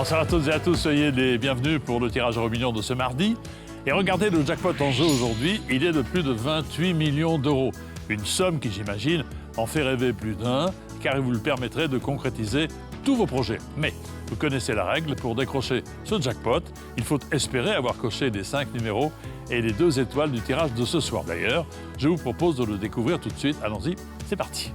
Bonsoir à toutes et à tous, soyez les bienvenus pour le tirage au million de ce mardi. Et regardez le jackpot en jeu aujourd'hui, il est de plus de 28 millions d'euros. Une somme qui, j'imagine, en fait rêver plus d'un, car il vous le permettrait de concrétiser tous vos projets. Mais vous connaissez la règle, pour décrocher ce jackpot, il faut espérer avoir coché les 5 numéros et les 2 étoiles du tirage de ce soir. D'ailleurs, je vous propose de le découvrir tout de suite. Allons-y, c'est parti.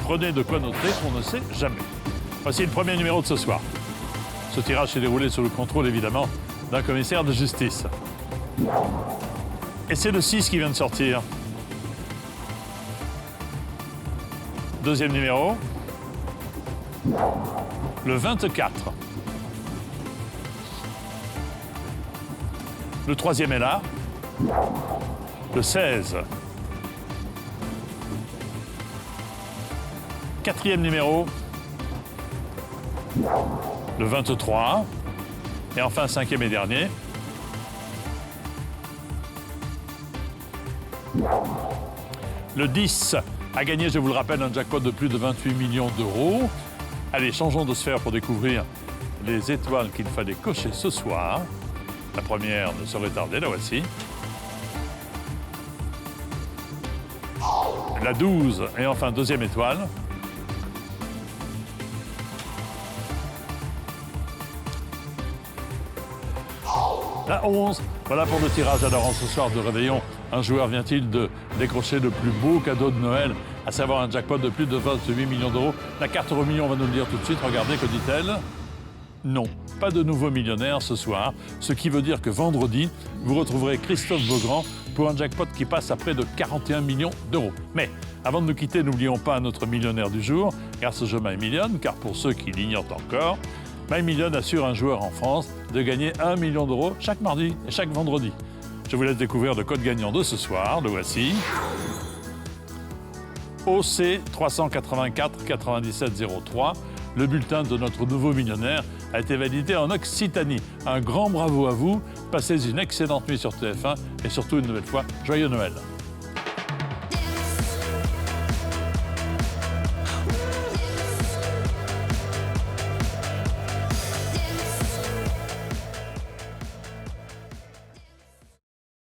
Prenez de quoi noter, on ne sait jamais. Voici le premier numéro de ce soir. Ce tirage s'est déroulé sous le contrôle, évidemment, d'un commissaire de justice. Et c'est le 6 qui vient de sortir. Deuxième numéro. Le 24. Le troisième est là. Le 16. Quatrième numéro, le 23, et enfin cinquième et dernier, le 10 a gagné, je vous le rappelle, un jackpot de plus de 28 millions d'euros. Allez, changeons de sphère pour découvrir les étoiles qu'il fallait cocher ce soir. La première ne saurait tarder, la voici. La 12 et enfin deuxième étoile. La 11, voilà pour le tirage. Alors en ce soir de réveillon, un joueur vient-il de décrocher le plus beau cadeau de Noël, à savoir un jackpot de plus de 28 millions d'euros. La carte euro million va nous le dire tout de suite. Regardez, que dit-elle? Non, pas de nouveau millionnaire ce soir, ce qui veut dire que vendredi, vous retrouverez Christophe Beaugrand pour un jackpot qui passe à près de 41 millions d'euros. Mais avant de nous quitter, n'oublions pas notre millionnaire du jour, grâce au jeu My Million, car pour ceux qui l'ignorent encore, My Million assure un joueur en France de gagner 1 million d'euros chaque mardi et chaque vendredi. Je vous laisse découvrir le code gagnant de ce soir. Le voici. OC 384 97 03. Le bulletin de notre nouveau millionnaire a été validé en Occitanie. Un grand bravo à vous. Passez une excellente nuit sur TF1 et surtout une nouvelle fois, joyeux Noël.